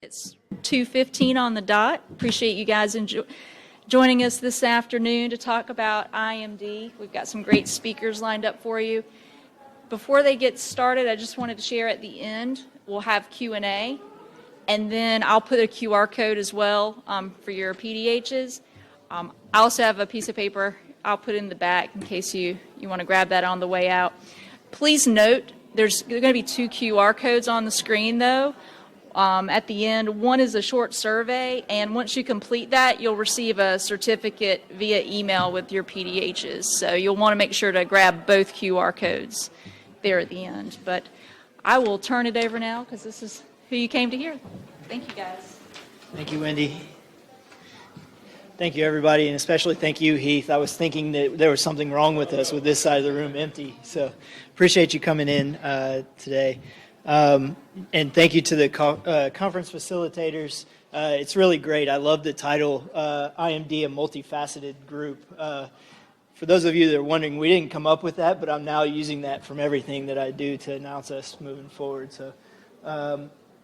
It's 2:15 on the dot. Appreciate you guys joining us this afternoon to talk about IMD. We've got some great speakers lined up for you. Before they get started, I just wanted to share at the end, we'll have Q&A, and then I'll put a QR code as well for your PDHs. I also have a piece of paper I'll put in the back in case you want to grab that on the way out. Please note, there's going to be two QR codes on the screen, though. At the end, one is a short survey, and once you complete that, you'll receive a certificate via email with your PDHs. So you'll want to make sure to grab both QR codes there at the end. But I will turn it over now because this is who you came to hear. Thank you, guys. Thank you, Wendy. Thank you, everybody, and especially thank you, Heath. I was thinking that there was something wrong with us with this side of the room empty. So appreciate you coming in today. And thank you to the conference facilitators. It's really great. I love the title, IMD, a multifaceted group. For those of you that are wondering, we didn't come up with that, but I'm now using that from everything that I do to announce us moving forward. So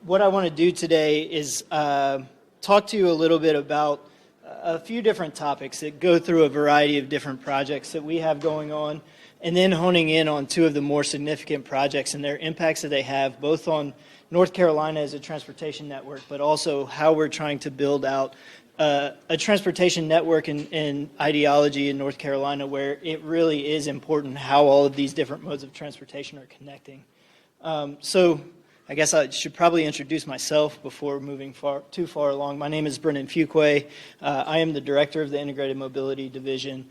what I want to do today is talk to you a little bit about a few different topics that go through a variety of different projects that we have going on, and then honing in on two of the more significant projects and their impacts that they have both on North Carolina as a transportation network, but also how we're trying to build out a transportation network and ideology in North Carolina where it really is important how all of these different modes of transportation are connecting. So I guess I should probably introduce myself before moving too far along. My name is Brennan Fuquay. I am the director of the Integrated Mobility Division.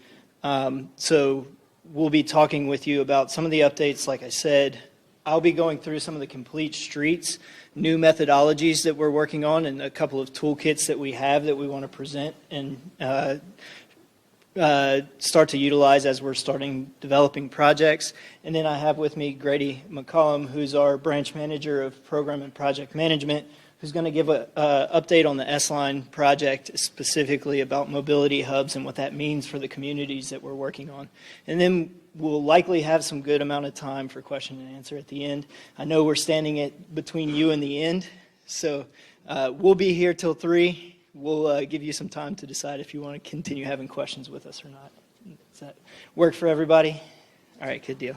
So we'll be talking with you about some of the updates, like I said. I'll be going through some of the complete streets, new methodologies that we're working on, and a couple of toolkits that we have that we want to present and start to utilize as we're developing projects. And then I have with me Grady McCollum, who's our branch manager of program and project management, who's going to give an update on the S-Line project, specifically about mobility hubs and what that means for the communities that we're working on. And then we'll likely have some good amount of time for question and answer at the end. I know we're standing between you and the end, so we'll be here till 3. We'll give you some time to decide if you want to continue having questions with us or not. Does that work for everybody? All right, good deal.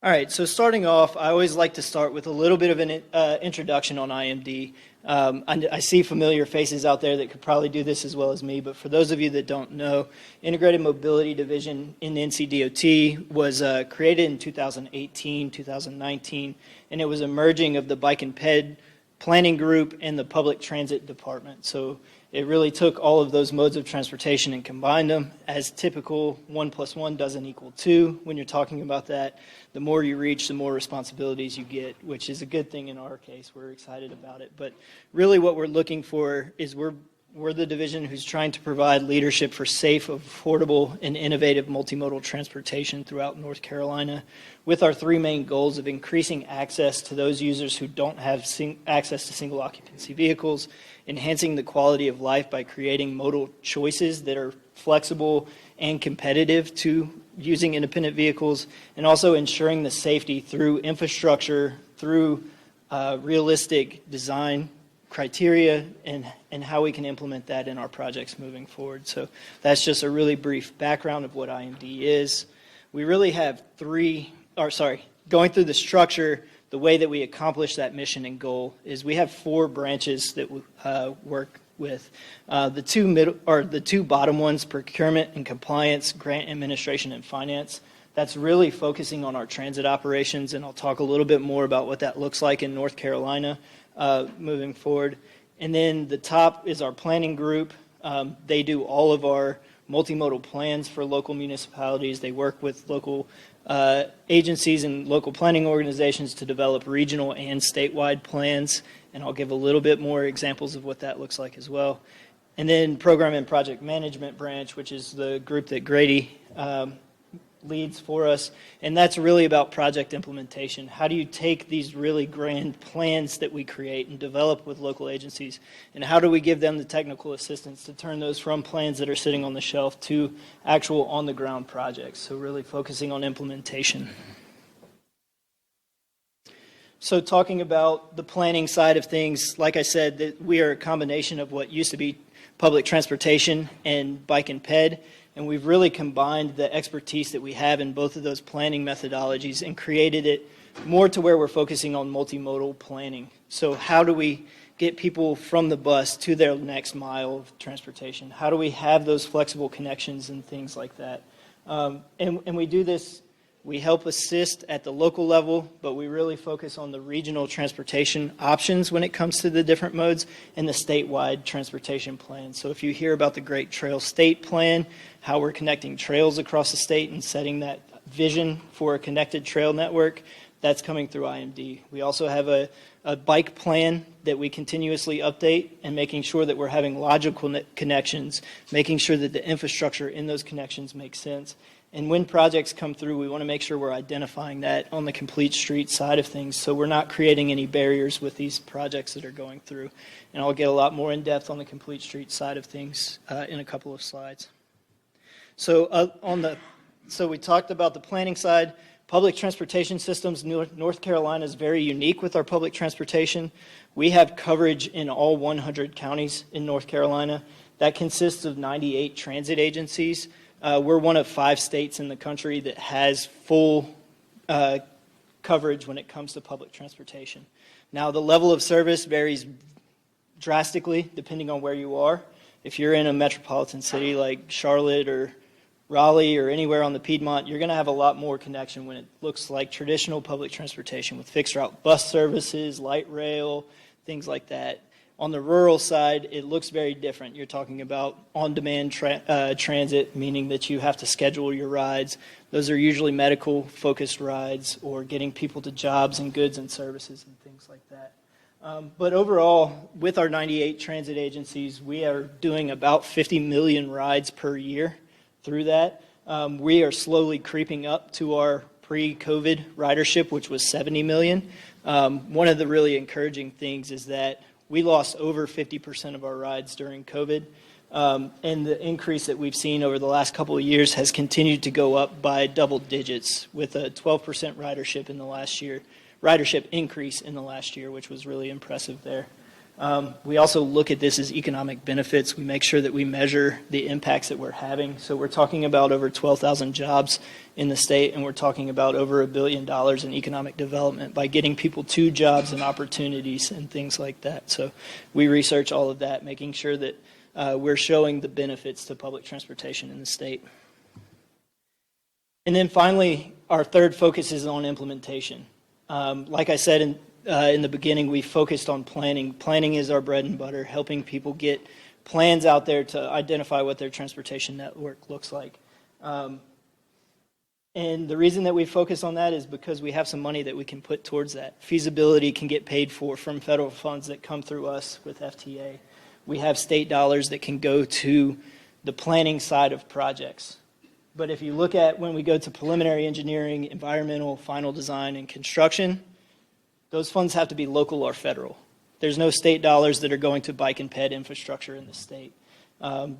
All right, so starting off, I always like to start with a little bit of an introduction on IMD. I see familiar faces out there that could probably do this as well as me, but for those of you that don't know, Integrated Mobility Division in NCDOT was created in 2018, 2019, and it was a merging of the Bike and Ped Planning Group and the Public Transit Department. So it really took all of those modes of transportation and combined them. As typical, 1 + 1 doesn't equal 2 when you're talking about that. The more you reach, the more responsibilities you get, which is a good thing in our case. We're excited about it. But really what we're looking for is we're the division who's trying to provide leadership for safe, affordable, and innovative multimodal transportation throughout North Carolina, with our 3 main goals of increasing access to those users who don't have access to single occupancy vehicles, enhancing the quality of life by creating modal choices that are flexible and competitive to using independent vehicles, and also ensuring the safety through infrastructure, through realistic design criteria, and how we can implement that in our projects moving forward. So that's just a really brief background of what IMD is. We really have going through the structure, the way that we accomplish that mission and goal is we have 4 branches that we work with. The two bottom ones, procurement and compliance, grant administration and finance. That's really focusing on our transit operations, and I'll talk a little bit more about what that looks like in North Carolina moving forward. And then the top is our planning group. They do all of our multimodal plans for local municipalities. They work with local agencies and local planning organizations to develop regional and statewide plans, and I'll give a little bit more examples of what that looks like as well. And then program and project management branch, which is the group that Grady leads for us, and that's really about project implementation. How do you take these really grand plans that we create and develop with local agencies, and how do we give them the technical assistance to turn those from plans that are sitting on the shelf to actual on-the-ground projects? So really focusing on implementation. So talking about the planning side of things, like I said, that we are a combination of what used to be public transportation and bike and ped, and we've really combined the expertise that we have in both of those planning methodologies and created it more to where we're focusing on multimodal planning. So how do we get people from the bus to their next mile of transportation? How do we have those flexible connections and things like that? And we do this. We help assist at the local level, but we really focus on the regional transportation options when it comes to the different modes and the statewide transportation plan. So if you hear about the Great Trail State Plan, how we're connecting trails across the state and setting that vision for a connected trail network, that's coming through IMD. We also have a bike plan that we continuously update and making sure that we're having logical connections, making sure that the infrastructure in those connections makes sense. And when projects come through, we want to make sure we're identifying that on the complete street side of things, so we're not creating any barriers with these projects that are going through. And I'll get a lot more in depth on the complete street side of things in a couple of slides. So so we talked about the planning side. Public transportation systems, North Carolina is very unique with our public transportation. We have coverage in all 100 counties in North Carolina. That consists of 98 transit agencies. We're one of 5 states in the country that has full coverage when it comes to public transportation. Now, the level of service varies drastically depending on where you are. If you're in a metropolitan city like Charlotte or Raleigh or anywhere on the Piedmont, you're going to have a lot more connection when it looks like traditional public transportation with fixed route bus services, light rail, things like that. On the rural side, it looks very different. You're talking about on-demand transit, meaning that you have to schedule your rides. Those are usually medical-focused rides or getting people to jobs and goods and services and things like that. But overall, with our 98 transit agencies, we are doing about 50 million rides per year through that. We are slowly creeping up to our pre-COVID ridership, which was 70 million. One of the really encouraging things is that we lost over 50% of our rides during COVID, and the increase that we've seen over the last couple of years has continued to go up by double digits, with a 12% ridership in the last year, ridership increase in the last year, which was really impressive there. We also look at this as economic benefits. We make sure that we measure the impacts that we're having. So we're talking about over 12,000 jobs in the state, and we're talking about over $1 billion in economic development by getting people to jobs and opportunities and things like that. So we research all of that, making sure that we're showing the benefits to public transportation in the state. And then finally, our third focus is on implementation. Like I said in the beginning, we focused on planning. Planning is our bread and butter, helping people get plans out there to identify what their transportation network looks like. And the reason that we focus on that is because we have some money that we can put towards that. Feasibility can get paid for from federal funds that come through us with FTA. We have state dollars that can go to the planning side of projects. But if you look at when we go to preliminary engineering, environmental, final design, and construction, those funds have to be local or federal. There's no state dollars that are going to bike and ped infrastructure in the state.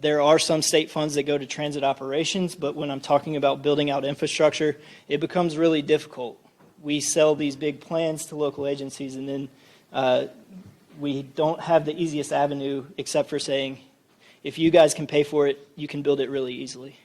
There are some state funds that go to transit operations, but when I'm talking about building out infrastructure, it becomes really difficult. We sell these big plans to local agencies, and then we don't have the easiest avenue except for saying, if you guys can pay for it, you can build it really easily.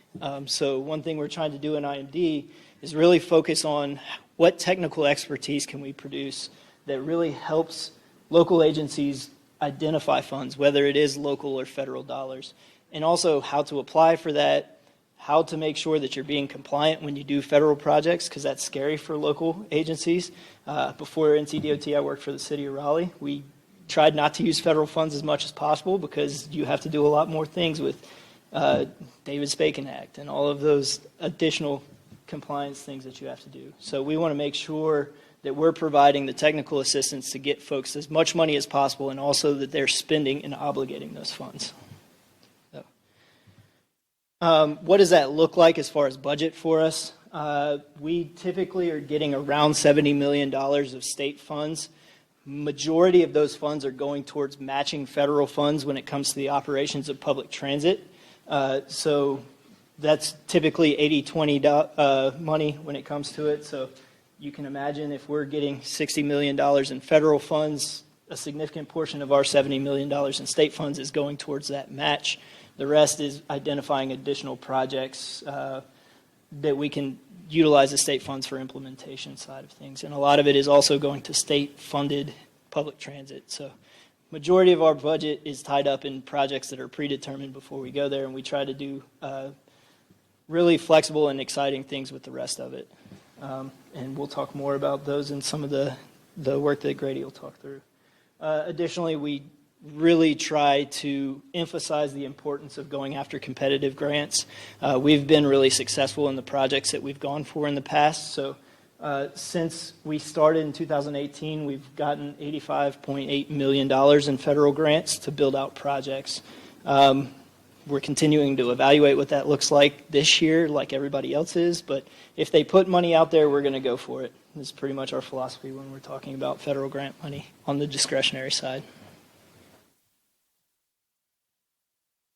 So one thing we're trying to do in IMD is really focus on what technical expertise can we produce that really helps local agencies identify funds, whether it is local or federal dollars, and also how to apply for that, how to make sure that you're being compliant when you do federal projects, because that's scary for local agencies. Before NCDOT, I worked for the city of Raleigh. We tried not to use federal funds as much as possible because you have to do a lot more things with Davis-Bacon Act and all of those additional compliance things that you have to do. So we want to make sure that we're providing the technical assistance to get folks as much money as possible, and also that they're spending and obligating those funds. So, what does that look like as far as budget for us? We typically are getting around $70 million of state funds. Majority of those funds are going towards matching federal funds when it comes to the operations of public transit. So that's typically 80-20 money when it comes to it. So You can imagine if we're getting $60 million in federal funds, a significant portion of our $70 million in state funds is going towards that match. The rest is identifying additional projects that we can utilize the state funds for implementation side of things. And a lot of it is also going to state-funded public transit. So majority of our budget is tied up in projects that are predetermined before we go there, and we try to do really flexible and exciting things with the rest of it. And we'll talk more about those in some of the work that Grady will talk through. Additionally, we really try to emphasize the importance of going after competitive grants. We've been really successful in the projects that we've gone for in the past. So since we started in 2018, we've gotten $85.8 million in federal grants to build out projects. We're continuing to evaluate what that looks like this year, like everybody else is, but if they put money out there, we're going to go for it. This is pretty much our philosophy when we're talking about federal grant money on the discretionary side.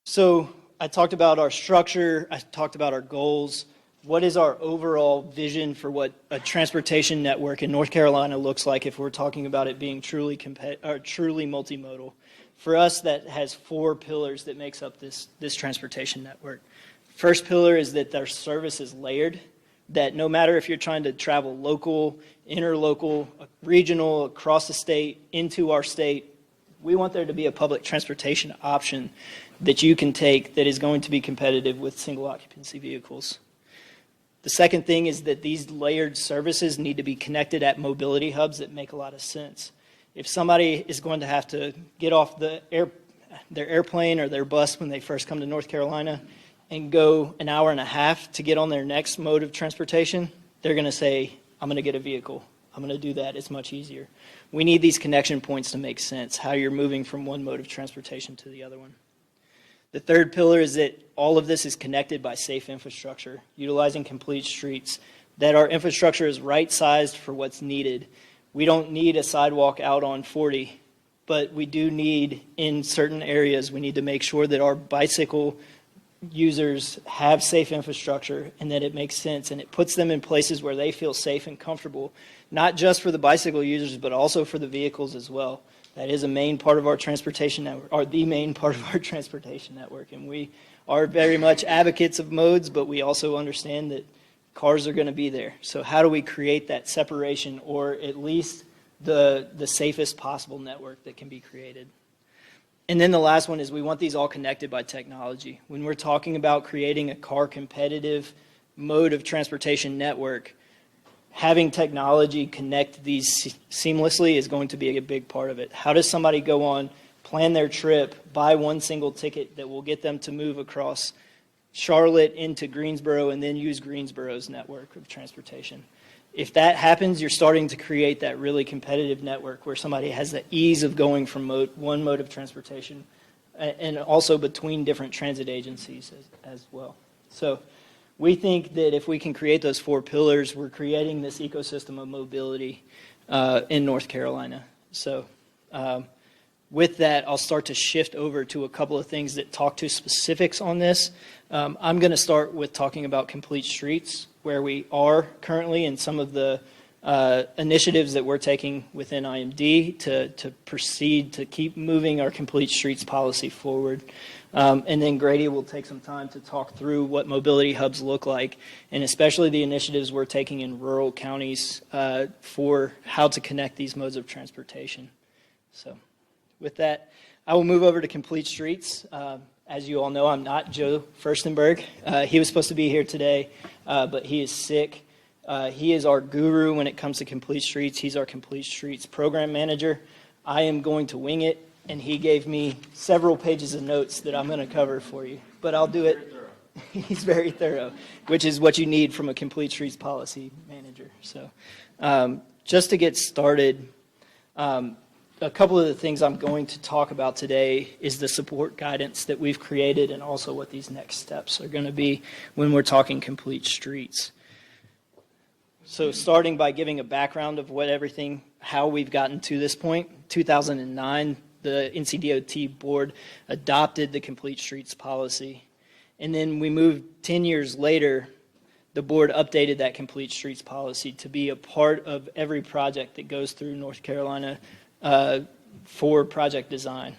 So I talked about our structure, I talked about our goals. What is our overall vision for what a transportation network in North Carolina looks like if we're talking about it being truly multimodal? For us, that has 4 pillars that makes up this transportation network. First pillar is that their service is layered, that no matter if you're trying to travel local, interlocal, regional, across the state, into our state, we want there to be a public transportation option that you can take that is going to be competitive with single occupancy vehicles. The second thing is that these layered services need to be connected at mobility hubs that make a lot of sense. If somebody is going to have to get off their airplane or their bus when they first come to North Carolina and go an hour and a half to get on their next mode of transportation, they're going to say, I'm going to get a vehicle. I'm going to do that. It's much easier. We need these connection points to make sense, how you're moving from one mode of transportation to the other one. The third pillar is that all of this is connected by safe infrastructure, utilizing complete streets, that our infrastructure is right-sized for what's needed. We don't need a sidewalk out on 40, but we do need, in certain areas, we need to make sure that our bicycle users have safe infrastructure and that it makes sense and it puts them in places where they feel safe and comfortable, not just for the bicycle users, but also for the vehicles as well. That is a main part of our transportation network, or the main part of our transportation network. And we are very much advocates of modes, but we also understand that cars are going to be there. So how do we create that separation, or at least the safest possible network that can be created? And then the last one is we want these all connected by technology. When we're talking about creating a car competitive mode of transportation network, having technology connect these seamlessly is going to be a big part of it. How does somebody go on, plan their trip, buy one single ticket that will get them to move across Charlotte into Greensboro and then use Greensboro's network of transportation? If that happens, you're starting to create that really competitive network where somebody has the ease of going from one mode of transportation and also between different transit agencies as well. So we think that if we can create those 4 pillars, we're creating this ecosystem of mobility in North Carolina. So with that, I'll start to shift over to a couple of things that talk to specifics on this. I'm going to start with talking about complete streets, where we are currently, and some of the initiatives that we're taking within IMD to proceed to keep moving our complete streets policy forward. And then Grady will take some time to talk through what mobility hubs look like, and especially the initiatives we're taking in rural counties for how to connect these modes of transportation. So with that, I will move over to complete streets. As you all know, I'm not Joe Furstenberg. He was supposed to be here today, but he is sick. He is our guru when it comes to complete streets. He's our complete streets program manager. I am going to wing it, and he gave me several pages of notes that I'm going to cover for you. But I'll do it. He's very thorough, which is what you need from a complete streets policy manager. So just to get started, a couple of the things I'm going to talk about today is the support guidance that we've created and also what these next steps are going to be when we're talking complete streets. So starting by giving a background of how we've gotten to this point. 2009, the NCDOT board adopted the complete streets policy. And then we moved 10 years later, the board updated that complete streets policy to be a part of every project that goes through North Carolina for project design.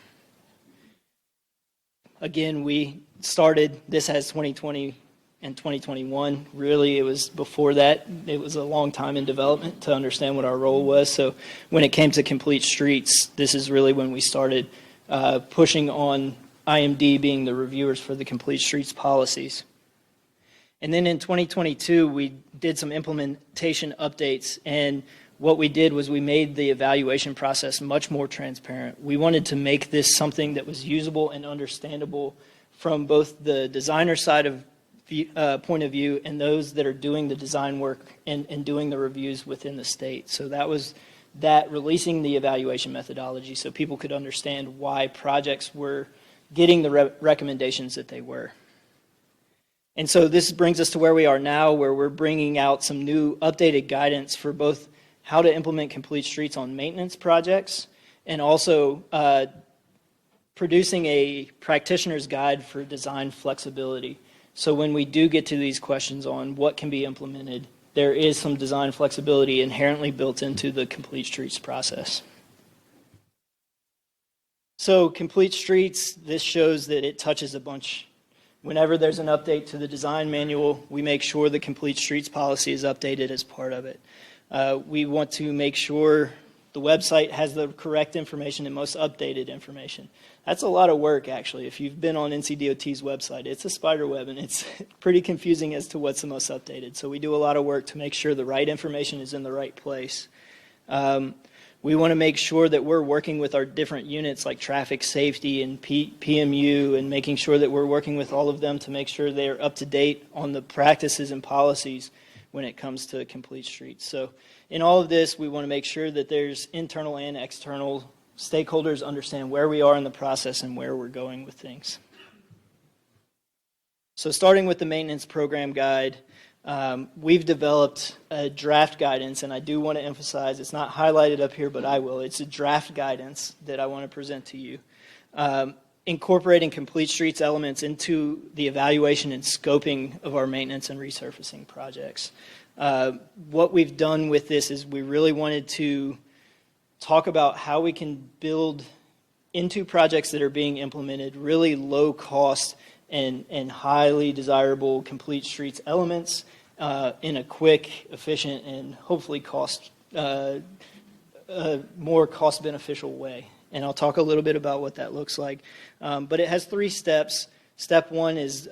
Again, we started, this has 2020 and 2021. Really, it was before that. It was a long time in development to understand what our role was. So when it came to complete streets, this is really when we started pushing on IMD being the reviewers for the complete streets policies. And then in 2022, we did some implementation updates, and what we did was we made the evaluation process much more transparent. We wanted to make this something that was usable and understandable from both the designer side of point of view and those that are doing the design work and doing the reviews within the state. So that was that, releasing the evaluation methodology so people could understand why projects were getting the recommendations that they were. And so this brings us to where we are now, where we're bringing out some new updated guidance for both how to implement complete streets on maintenance projects and also producing a practitioner's guide for design flexibility. So when we do get to these questions on what can be implemented, there is some design flexibility inherently built into the complete streets process. So complete streets, this shows that it touches a bunch. Whenever there's an update to the design manual, we make sure the complete streets policy is updated as part of it. We want to make sure the website has the correct information and most updated information. That's a lot of work, actually. If you've been on NCDOT's website, it's a spider web, and it's pretty confusing as to what's the most updated. So we do a lot of work to make sure the right information is in the right place. We want to make sure that we're working with our different units like traffic safety and PMU and making sure that we're working with all of them to make sure they're up to date on the practices and policies when it comes to complete streets. So in all of this, we want to make sure that there's internal and external stakeholders understand where we are in the process and where we're going with things. So starting with the maintenance program guide, we've developed a draft guidance, and I do want to emphasize, it's not highlighted up here, but I will. It's a draft guidance that I want to present to you, incorporating complete streets elements into the evaluation and scoping of our maintenance and resurfacing projects. What we've done with this is we really wanted to talk about how we can build into projects that are being implemented really low cost and highly desirable complete streets elements in a quick, efficient, and hopefully more cost beneficial way. And I'll talk a little bit about what that looks like. But it has 3 steps. Step 1 is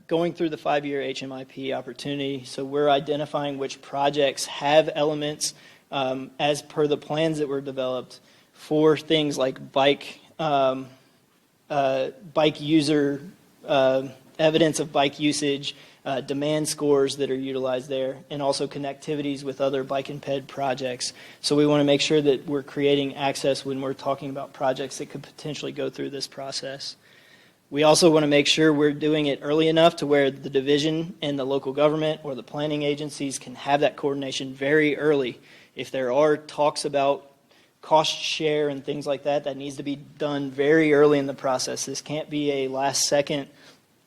going through the 5-year HMIP opportunity. So we're identifying which projects have elements as per the plans that were developed for things like bike user evidence of bike usage, demand scores that are utilized there, and also connectivities with other bike and ped projects. So we want to make sure that we're creating access when we're talking about projects that could potentially go through this process. We also want to make sure we're doing it early enough to where the division and the local government or the planning agencies can have that coordination very early. If there are talks about cost share and things like that, that needs to be done very early in the process. This can't be a last second,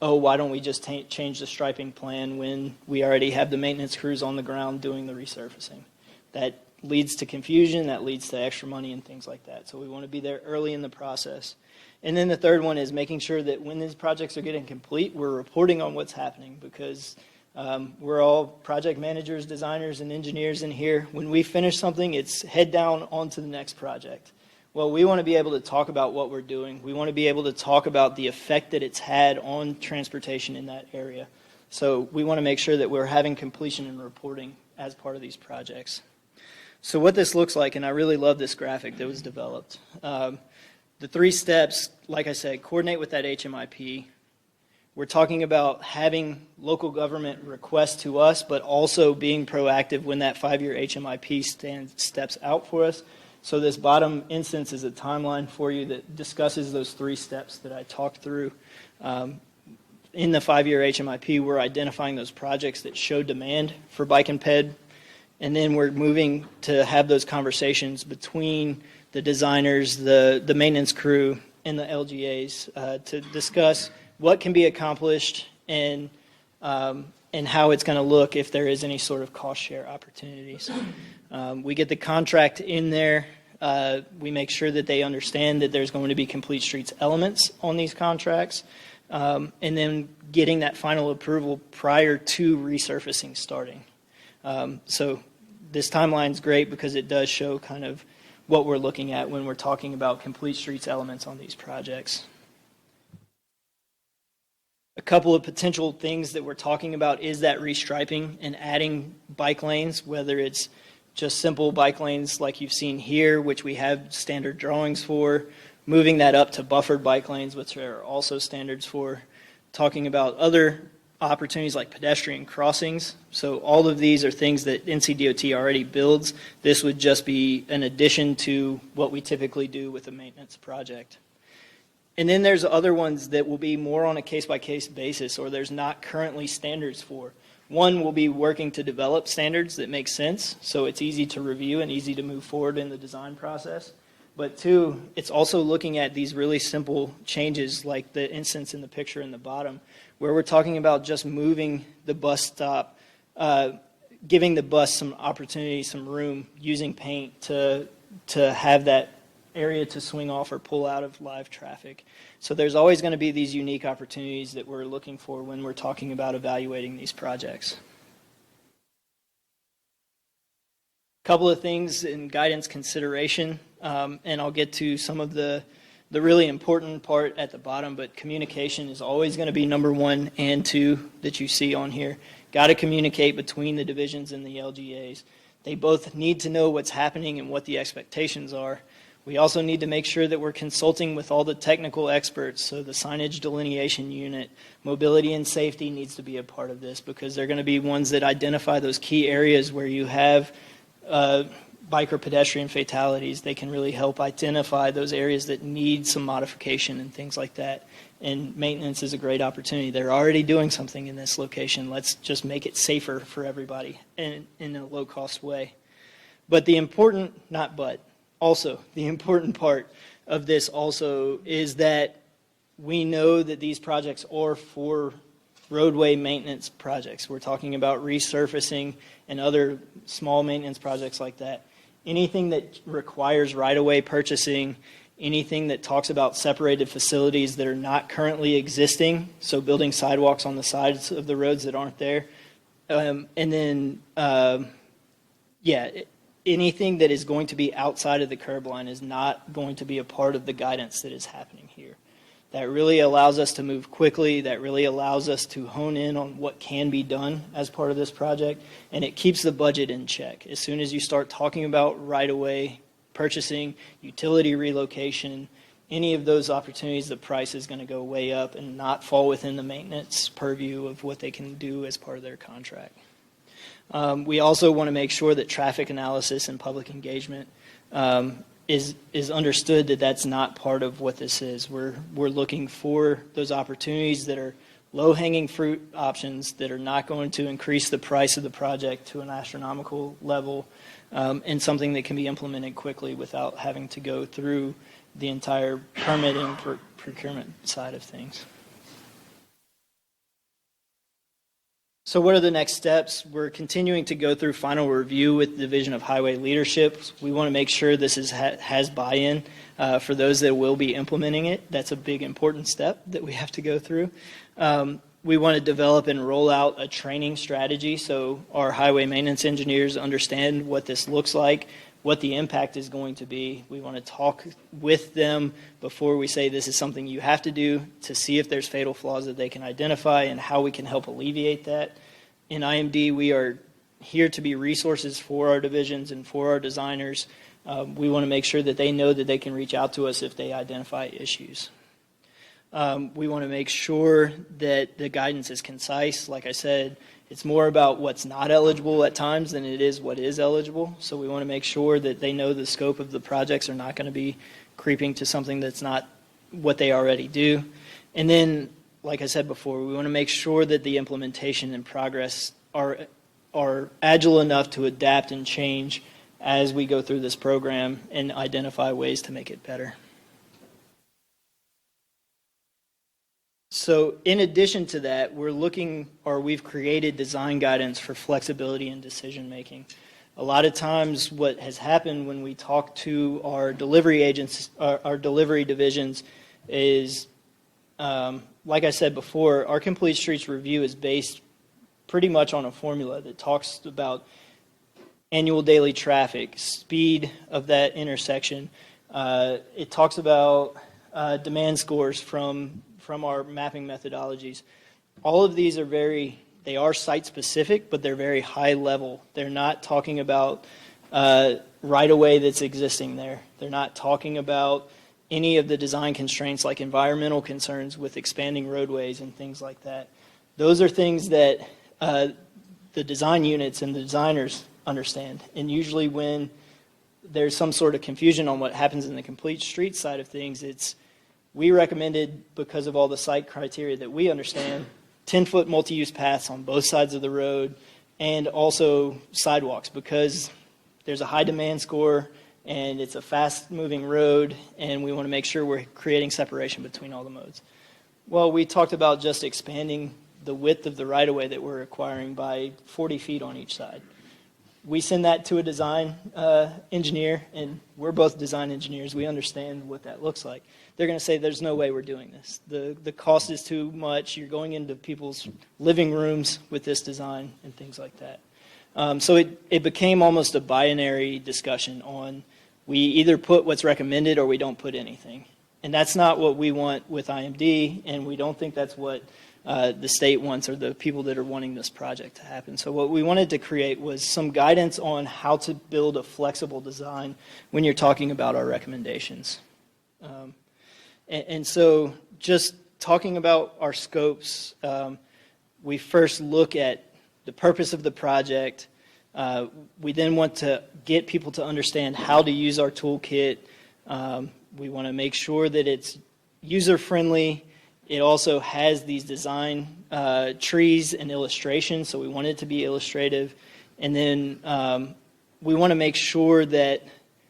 oh, why don't we just change the striping plan when we already have the maintenance crews on the ground doing the resurfacing. That leads to confusion, that leads to extra money and things like that. So we want to be there early in the process. And then the third one is making sure that when these projects are getting complete, we're reporting on what's happening, because we're all project managers, designers, and engineers in here. When we finish something, it's head down onto the next project. Well, we want to be able to talk about what we're doing. We want to be able to talk about the effect that it's had on transportation in that area. So we want to make sure that we're having completion and reporting as part of these projects. So what this looks like, and I really love this graphic that was developed. The 3 steps, like I said, coordinate with that HMIP. We're talking about having local government request to us, but also being proactive when that 5-year HMIP steps out for us. So this bottom instance is a timeline for you that discusses those 3 steps that I talked through. In the 5-year HMIP, we're identifying those projects that show demand for bike and ped, and then we're moving to have those conversations between the designers, the maintenance crew, and the LGAs to discuss what can be accomplished and and how it's going to look if there is any sort of cost share opportunities. We get the contract in there. We make sure that they understand that there's going to be complete streets elements on these contracts, and then getting that final approval prior to resurfacing starting. So this timeline is great because it does show kind of what we're looking at when we're talking about complete streets elements on these projects. A couple of potential things that we're talking about is that restriping and adding bike lanes, whether it's just simple bike lanes like you've seen here, which we have standard drawings for, moving that up to buffered bike lanes, which there are also standards for, talking about other opportunities like pedestrian crossings. So all of these are things that NCDOT already builds. This would just be an addition to what we typically do with a maintenance project. And then there's other ones that will be more on a case-by-case basis, or there's not currently standards for. One will be working to develop standards that make sense, so it's easy to review and easy to move forward in the design process. But two, it's also looking at these really simple changes like the instance in the picture in the bottom, where we're talking about just moving the bus stop, giving the bus some opportunity, some room, using paint to have that area to swing off or pull out of live traffic. So there's always going to be these unique opportunities that we're looking for when we're talking about evaluating these projects. A couple of things in guidance consideration, and I'll get to some of the really important part at the bottom, but communication is always going to be number 1 and 2 that you see on here. Got to communicate between the divisions and the LGAs. They both need to know what's happening and what the expectations are. We also need to make sure that we're consulting with all the technical experts, so the signage delineation unit, mobility and safety needs to be a part of this because they're going to be ones that identify those key areas where you have bike or pedestrian fatalities. They can really help identify those areas that need some modification and things like that. And maintenance is a great opportunity. They're already doing something in this location. Let's just make it safer for everybody in a low-cost way. But the important, not but, also, the important part of this also is that we know that these projects are for roadway maintenance projects. We're talking about resurfacing and other small maintenance projects like that. Anything that requires right-of-way purchasing, anything that talks about separated facilities that are not currently existing, so building sidewalks on the sides of the roads that aren't there, anything that is going to be outside of the curb line is not going to be a part of the guidance that is happening here. That really allows us to move quickly. That really allows us to hone in on what can be done as part of this project, and it keeps the budget in check. As soon as you start talking about right-of-way purchasing, utility relocation, any of those opportunities, the price is going to go way up and not fall within the maintenance purview of what they can do as part of their contract. We also want to make sure that traffic analysis and public engagement is understood that that's not part of what this is. We're looking for those opportunities that are low-hanging fruit options that are not going to increase the price of the project to an astronomical level, and something that can be implemented quickly without having to go through the entire permitting procurement side of things. So what are the next steps? We're continuing to go through final review with the Division of Highway Leadership. We want to make sure this has buy-in for those that will be implementing it. That's a big, important step that we have to go through. We want to develop and roll out a training strategy so our highway maintenance engineers understand what this looks like, what the impact is going to be. We want to talk with them before we say this is something you have to do to see if there's fatal flaws that they can identify and how we can help alleviate that. In IMD, we are here to be resources for our divisions and for our designers. We want to make sure that they know that they can reach out to us if they identify issues. We want to make sure that the guidance is concise. Like I said, it's more about what's not eligible at times than it is what is eligible. So we want to make sure that they know the scope of the projects are not going to be creeping to something that's not what they already do. And then, like I said before, we want to make sure that the implementation and progress are agile enough to adapt and change as we go through this program and identify ways to make it better. So in addition to that, we've created design guidance for flexibility in decision making. A lot of times what has happened when we talk to our delivery agents, our delivery divisions is, like I said before, our Complete Streets review is based pretty much on a formula that talks about annual daily traffic, speed of that intersection. It talks about demand scores from our mapping methodologies. All of these they are site specific, but they're very high level. They're not talking about right-of-way that's existing there. They're not talking about any of the design constraints like environmental concerns with expanding roadways and things like that. Those are things that the design units and the designers understand. And usually when there's some sort of confusion on what happens in the complete street side of things, we recommended, because of all the site criteria that we understand, 10-foot multi-use paths on both sides of the road and also sidewalks, because there's a high demand score and it's a fast-moving road, and we want to make sure we're creating separation between all the modes. Well, we talked about just expanding the width of the right-of-way that we're acquiring by 40 feet on each side. We send that to a design engineer, and we're both design engineers. We understand what that looks like. They're going to say, there's no way we're doing this. The cost is too much. You're going into people's living rooms with this design and things like that. So it became almost a binary discussion on, we either put what's recommended or we don't put anything. And that's not what we want with IMD, and we don't think that's what the state wants or the people that are wanting this project to happen. So what we wanted to create was some guidance on how to build a flexible design when you're talking about our recommendations. And so just talking about our scopes, we first look at the purpose of the project. We then want to get people to understand how to use our toolkit. We want to make sure that it's user-friendly. It also has these design trees and illustrations, so we want it to be illustrative. And then we want to make sure that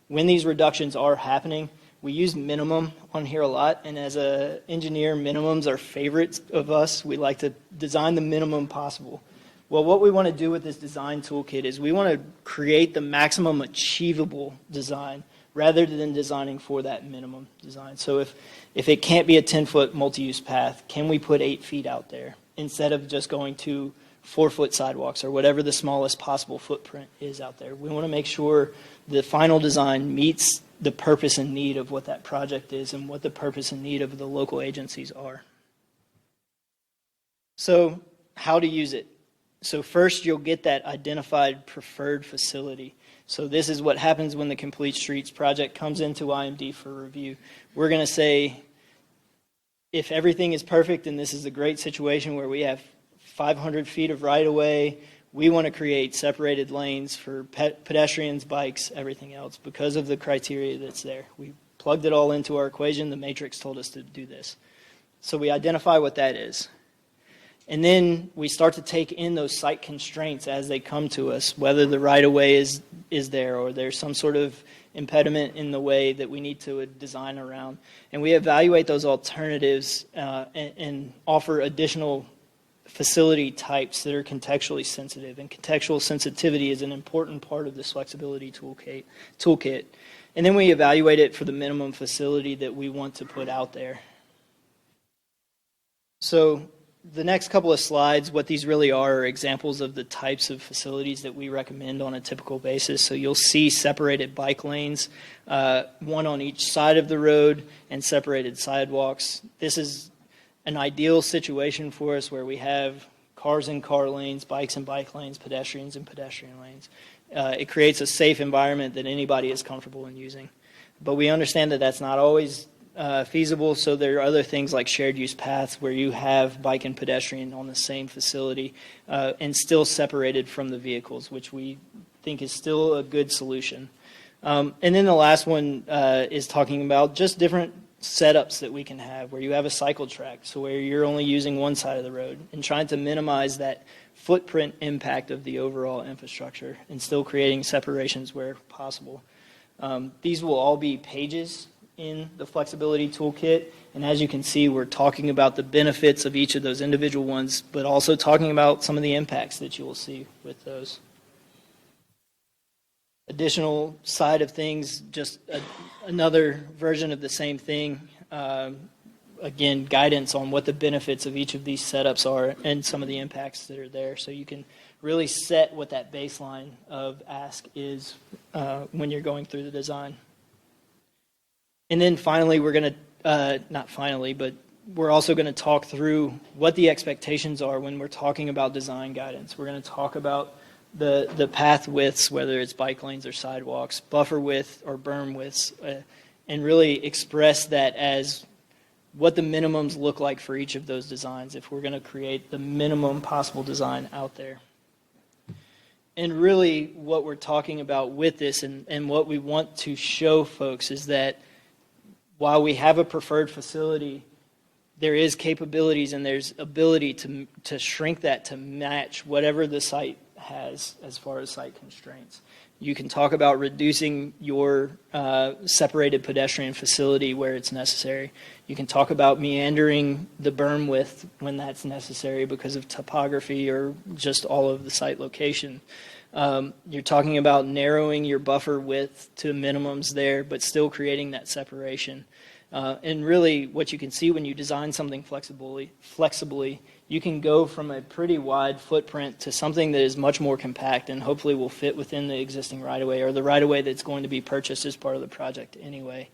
when these reductions are happening, we use minimum on here a lot, and as an engineer, minimums are favorites of us. We like to design the minimum possible. Well, what we want to do with this design toolkit is we want to create the maximum achievable design rather than designing for that minimum design. So if it can't be a 10-foot multi-use path, can we put 8 feet out there instead of just going to 4-foot sidewalks or whatever the smallest possible footprint is out there? We want to make sure the final design meets the purpose and need of what that project is and what the purpose and need of the local agencies are. So how to use it? So first you'll get that identified preferred facility. So this is what happens when the Complete Streets project comes into IMD for review. We're going to say, if everything is perfect and this is a great situation where we have 500 feet of right-of-way, we want to create separated lanes for pedestrians, bikes, everything else because of the criteria that's there. We plugged it all into our equation. The matrix told us to do this. So we identify what that is. And then we start to take in those site constraints as they come to us, whether the right-of-way is there or there's some sort of impediment in the way that we need to design around. And we evaluate those alternatives and offer additional facility types that are contextually sensitive. And contextual sensitivity is an important part of this flexibility toolkit. And then we evaluate it for the minimum facility that we want to put out there. So the next couple of slides, what these really are examples of the types of facilities that we recommend on a typical basis. So you'll see separated bike lanes, one on each side of the road, and separated sidewalks. This is an ideal situation for us where we have cars in car lanes, bikes in bike lanes, pedestrians in pedestrian lanes. It creates a safe environment that anybody is comfortable in using. But we understand that that's not always feasible, so there are other things like shared use paths where you have bike and pedestrian on the same facility and still separated from the vehicles, which we think is still a good solution. And then the last one is talking about just different setups that we can have where you have a cycle track, so where you're only using one side of the road and trying to minimize that footprint impact of the overall infrastructure and still creating separations where possible. These will all be pages in the flexibility toolkit. And as you can see, we're talking about the benefits of each of those individual ones, but also talking about some of the impacts that you will see with those. Additional side of things, just another version of the same thing. Again, guidance on what the benefits of each of these setups are and some of the impacts that are there. So you can really set what that baseline of ask is when you're going through the design. And then finally, we're going to, not finally, but we're also going to talk through what the expectations are when we're talking about design guidance. We're going to talk about the path widths, whether it's bike lanes or sidewalks, buffer width or berm widths, and really express that as what the minimums look like for each of those designs if we're going to create the minimum possible design out there. And really what we're talking about with this and what we want to show folks is that while we have a preferred facility, there is capabilities and there's ability to shrink that to match whatever the site has as far as site constraints. You can talk about reducing your separated pedestrian facility where it's necessary. You can talk about meandering the berm width when that's necessary because of topography or just all of the site location. You're talking about narrowing your buffer width to minimums there, but still creating that separation. And really what you can see when you design something flexibly, you can go from a pretty wide footprint to something that is much more compact and hopefully will fit within the existing right-of-way or the right-of-way that's going to be purchased as part of the project anyway.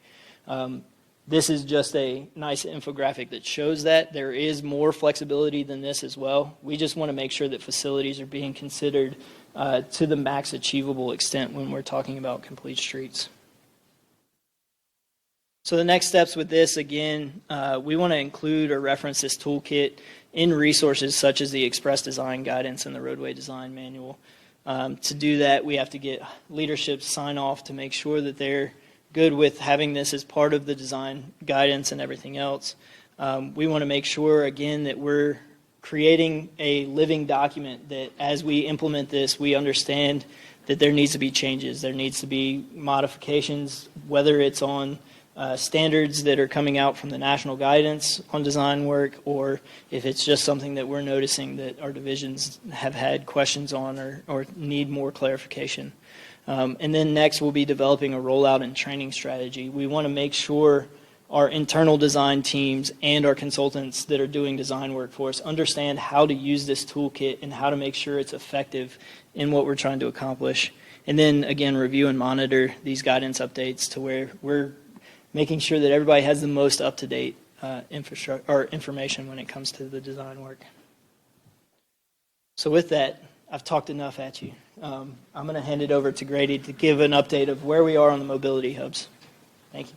This is just a nice infographic that shows that. There is more flexibility than this as well. We just want to make sure that facilities are being considered to the max achievable extent when we're talking about complete streets. So the next steps with this, again, we want to include or reference this toolkit in resources such as the Express Design Guidance and the Roadway Design Manual. To do that, we have to get leadership sign off to make sure that they're good with having this as part of the design guidance and everything else. We want to make sure, again, that we're creating a living document that as we implement this, we understand that there needs to be changes. There needs to be modifications, whether it's on standards that are coming out from the national guidance on design work, or if it's just something that we're noticing that our divisions have had questions on or need more clarification. And then next we'll be developing a rollout and training strategy. We want to make sure our internal design teams and our consultants that are doing design work for us understand how to use this toolkit and how to make sure it's effective in what we're trying to accomplish. And then again, review and monitor these guidance updates to where we're making sure that everybody has the most up-to-date infrastructure or information when it comes to the design work. So with that, I've talked enough at you. I'm going to hand it over to Grady to give an update of where we are on the mobility hubs. Thank you.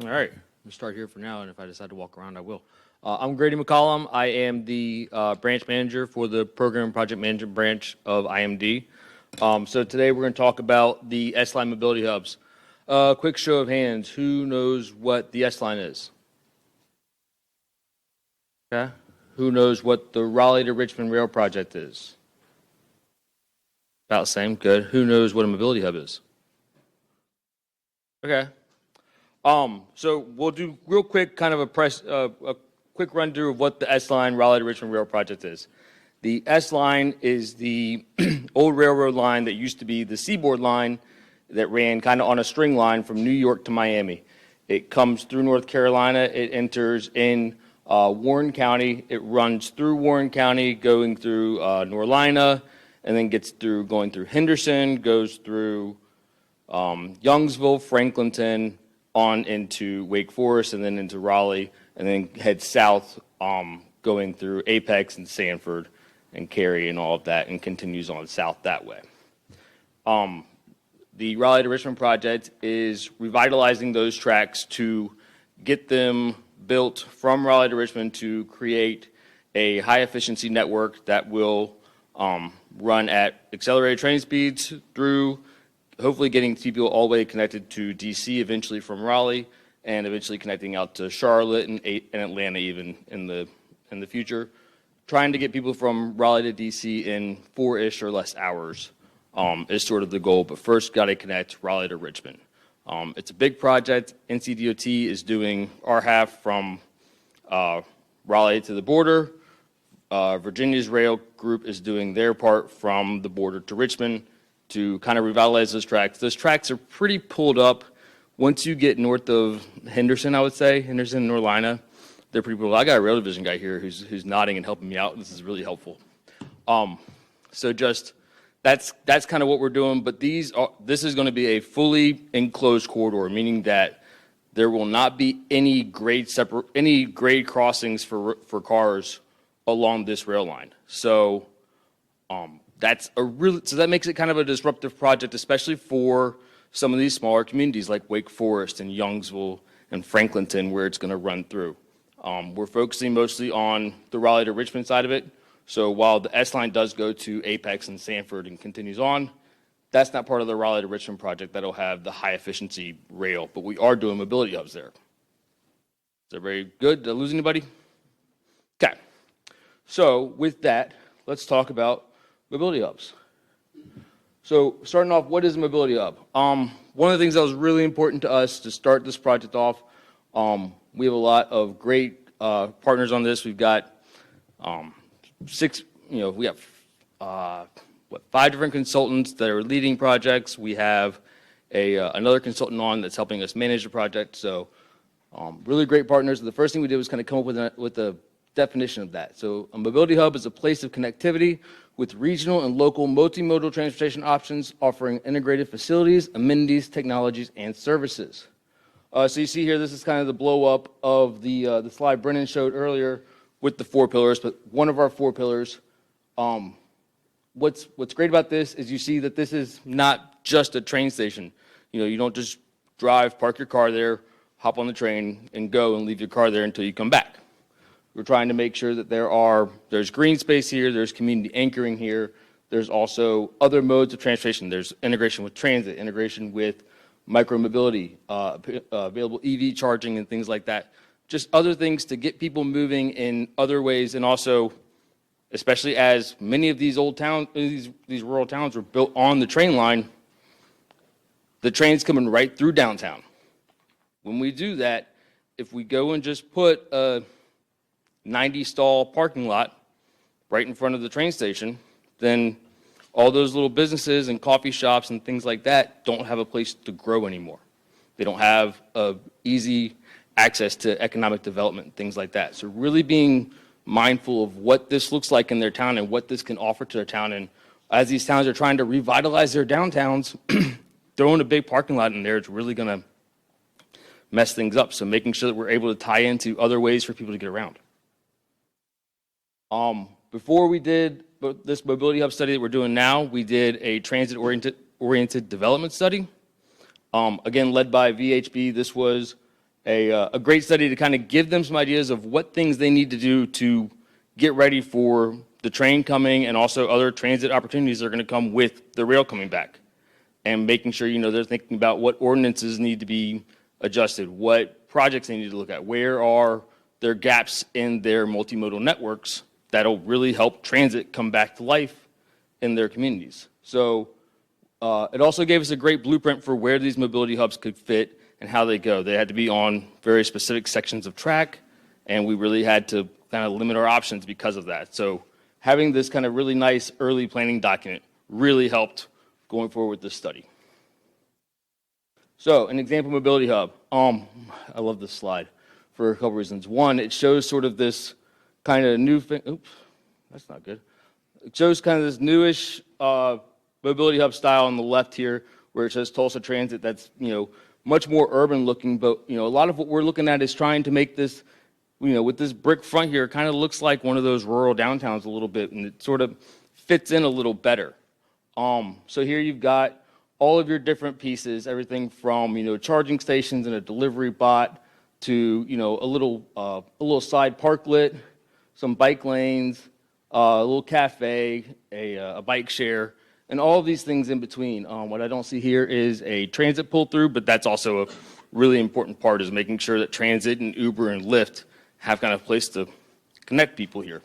All right, we'll start here for now, and if I decide to walk around, I will. I'm Grady McCollum. I am the branch manager for the Program and Project Management branch of IMD. So today we're going to talk about the S-Line mobility hubs. Quick show of hands, who knows what the S-Line is? Okay. Who knows what the Raleigh to Richmond Rail project is? About the same, good. Who knows what a mobility hub is? Okay. So we'll do real quick kind of a quick run through of what the S-Line Raleigh to Richmond Rail project is. The S-Line is the old railroad line that used to be the Seaboard line that ran kind of on a string line from New York to Miami. It comes through North Carolina. It enters in Warren County. It runs through Warren County, going through Norlina, and then gets through going through Henderson, goes through Youngsville, Franklinton, on into Wake Forest, and then into Raleigh, and then heads south, going through Apex and Sanford and Cary and all of that, and continues on south that way. The Raleigh to Richmond project is revitalizing those tracks to get them built from Raleigh to Richmond to create a high-efficiency network that will run at accelerated train speeds through hopefully getting people all the way connected to D.C. eventually from Raleigh, and eventually connecting out to Charlotte and Atlanta even in the future. trying to get people from Raleigh to DC in 4-ish or less hours is sort of the goal. But first, got to connect Raleigh to Richmond. It's a big project. NCDOT is doing our half from Raleigh to the border. Virginia's rail group is doing their part from the border to Richmond to kind of revitalize those tracks. Those tracks are pretty pulled up. Once you get north of Henderson, I would say, Henderson, North Carolina, they're pretty pulled up. I got a rail division guy here who's nodding and helping me out. This is really helpful. So just that's kind of what we're doing. But this is going to be a fully enclosed corridor, meaning that there will not be any grade crossings for cars along this rail line. So that makes it kind of a disruptive project, especially for some of these smaller communities like Wake Forest and Youngsville and Franklinton, where it's going to run through. We're focusing mostly on the Raleigh to Richmond side of it. So while the S line does go to Apex and Sanford and continues on, that's not part of the Raleigh to Richmond project that'll have the high efficiency rail, but we are doing mobility hubs there. Is that very good? Did I lose anybody? Okay. So with that, let's talk about mobility hubs. So starting off, what is a mobility hub? One of the things that was really important to us to start this project off, we have a lot of great partners on this. We've got we have 5 different consultants that are leading projects. We have another consultant on that's helping us manage the project. So really great partners. The first thing we did was kind of come up with a definition of that. So a mobility hub is a place of connectivity with regional and local multimodal transportation options offering integrated facilities, amenities, technologies, and services. So you see here, this is kind of the blow up of the slide Brennan showed earlier with the 4 pillars, but one of our 4 pillars. What's great about this is you see that this is not just a train station. You don't just drive, park your car there, hop on the train, and go and leave your car there until you come back. We're trying to make sure that there's green space here, there's community anchoring here, there's also other modes of transportation. There's integration with transit, integration with micromobility, available EV charging and things like that. Just other things to get people moving in other ways, and also, especially as many of these old towns, these rural towns were built on the train line, the train's coming right through downtown. When we do that, if we go and just put a 90-stall parking lot right in front of the train station, then all those little businesses and coffee shops and things like that don't have a place to grow anymore. They don't have easy access to economic development, things like that. So really being mindful of what this looks like in their town and what this can offer to their town. And as these towns are trying to revitalize their downtowns, throwing a big parking lot in there is really going to mess things up. So making sure that we're able to tie into other ways for people to get around. Before we did this mobility hub study that we're doing now, we did a transit-oriented development study. Again, led by VHB. This was a great study to kind of give them some ideas of what things they need to do to get ready for the train coming and also other transit opportunities that are going to come with the rail coming back. And making sure, they're thinking about what ordinances need to be adjusted, what projects they need to look at, where are there gaps in their multimodal networks that'll really help transit come back to life in their communities. So it also gave us a great blueprint for where these mobility hubs could fit and how they go. They had to be on very specific sections of track, and we really had to kind of limit our options because of that. So having this kind of really nice early planning document really helped going forward with this study. So an example mobility hub. I love this slide for a couple reasons. One, it shows sort of this kind of new thing. Oops, that's not good. It shows kind of this newish mobility hub style on the left here, where it says Tulsa Transit. That's much more urban looking, but a lot of what we're looking at is trying to make this, with this brick front here, kind of looks like one of those rural downtowns a little bit, and it sort of fits in a little better. So here you've got all of your different pieces, everything from charging stations and a delivery bot to a little side parklet, some bike lanes, a little cafe, a bike share, and all of these things in between. What I don't see here is a transit pull-through, but that's also a really important part, is making sure that transit and Uber and Lyft have kind of a place to connect people here.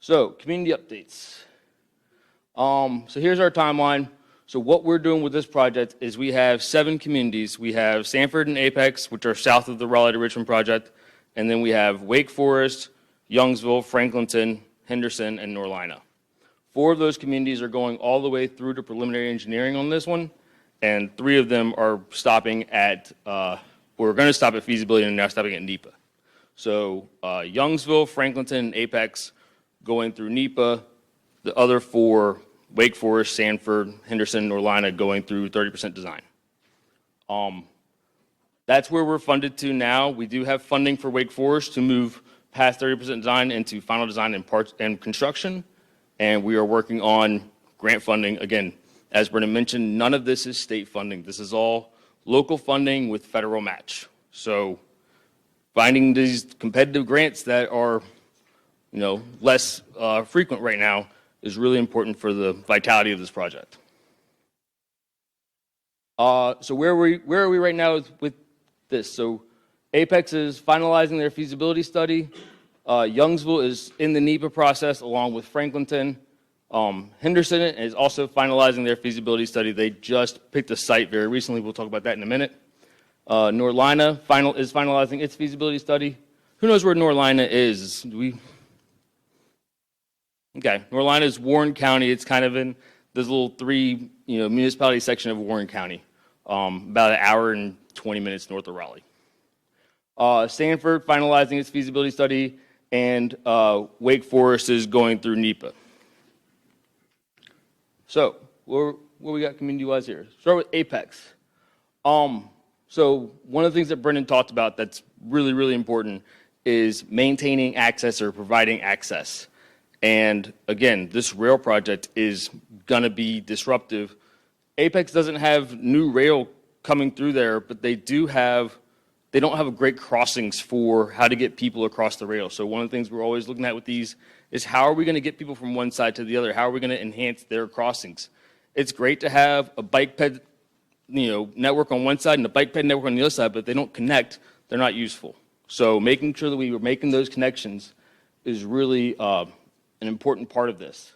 So, community updates. So here's our timeline. So what we're doing with this project is we have 7 communities. We have Sanford and Apex, which are south of the Raleigh to Richmond project, and then we have Wake Forest, Youngsville, Franklinton, Henderson, and Norlina. 4 of those communities are going all the way through to preliminary engineering on this one, and 3 of them are stopping at, we're going to stop at feasibility and now stopping at NEPA. So Youngsville, Franklinton, and Apex going through NEPA, the other 4, Wake Forest, Sanford, Henderson, Norlina, going through 30% design. That's where we're funded to now. We do have funding for Wake Forest to move past 30% design into final design and parts and construction, and we are working on grant funding. Again, as Brendan mentioned, none of this is state funding. This is all local funding with federal match. So finding these competitive grants that are, less frequent right now is really important for the vitality of this project. So where are we right now with this? So Apex is finalizing their feasibility study. Youngsville is in the NEPA process along with Franklinton. Henderson is also finalizing their feasibility study. They just picked a site very recently. We'll talk about that in a minute. Norlina is finalizing its feasibility study. Who knows where Norlina is? Okay, Norlina is Warren County. It's kind of in this little 3 municipality section of Warren County, about an hour and 20 minutes north of Raleigh. Sanford finalizing its feasibility study, and Wake Forest is going through NEPA. So what we got community-wise here? Start with Apex. So one of the things that Brendan talked about that's really, really important is maintaining access or providing access. And again, this rail project is going to be disruptive. Apex doesn't have new rail coming through there, but they don't have great crossings for how to get people across the rail. So one of the things we're always looking at with these is how are we going to get people from one side to the other? How are we going to enhance their crossings? It's great to have a bike ped network on one side and a bike ped network on the other side, but if they don't connect, they're not useful. So making sure that we were making those connections is really an important part of this.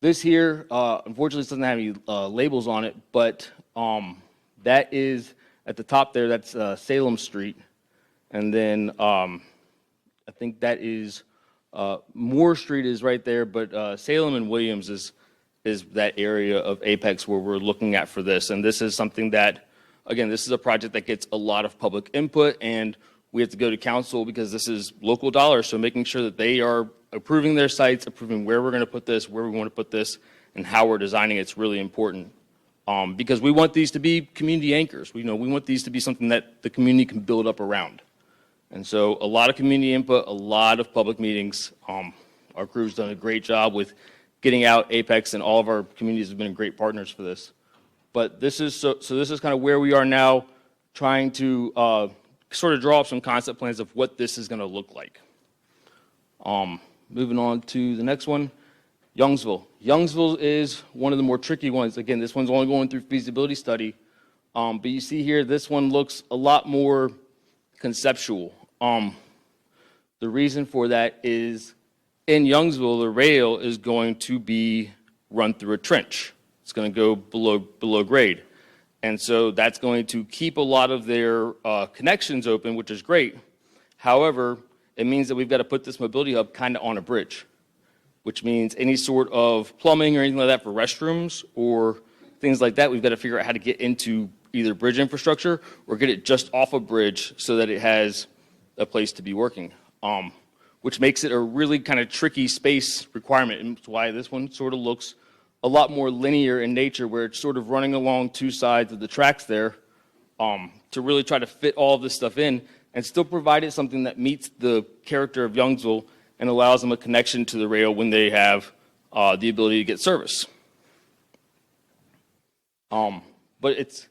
This here, unfortunately, doesn't have any labels on it, but that is at the top there, that's Salem Street. And then I think that is Moore Street is right there, but Salem and Williams is that area of Apex where we're looking at for this. And this is something that, again, this is a project that gets a lot of public input, and we have to go to council because this is local dollars. So making sure that they are approving their sites, approving where we're going to put this, where we want to put this, and how we're designing it's really important. Because we want these to be community anchors. We want these to be something that the community can build up around. And so a lot of community input, a lot of public meetings. Our crew's done a great job with getting out. Apex and all of our communities have been great partners for this. But this is this is kind of where we are now, trying to sort of draw up some concept plans of what this is going to look like. Moving on to the next one, Youngsville. Youngsville is one of the more tricky ones. Again, this one's only going through feasibility study. But you see here, this one looks a lot more conceptual. The reason for that is in Youngsville, the rail is going to be run through a trench. It's going to go below grade. And so that's going to keep a lot of their connections open, which is great. However, it means that we've got to put this mobility hub kind of on a bridge, which means any sort of plumbing or anything like that for restrooms or things like that, we've got to figure out how to get into either bridge infrastructure or get it just off a bridge so that it has a place to be working, which makes it a really kind of tricky space requirement. And that's why this one sort of looks a lot more linear in nature, where it's sort of running along 2 sides of the tracks there to really try to fit all of this stuff in and still provide it something that meets the character of Youngsville and allows them a connection to the rail when they have the ability to get service. But it's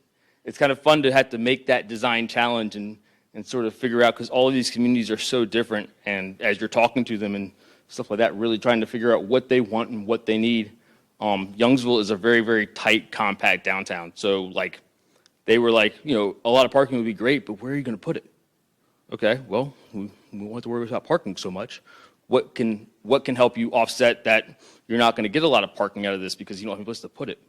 kind of fun to have to make that design challenge and sort of figure out, because all of these communities are so different, and as you're talking to them and stuff like that, really trying to figure out what they want and what they need. Youngsville is a very, very tight, compact downtown. So like, they were like, a lot of parking would be great, but where are you going to put it? Okay, well, we won't have to worry about parking so much. What can what can help you offset that you're not going to get a lot of parking out of this because you don't have a place to put it.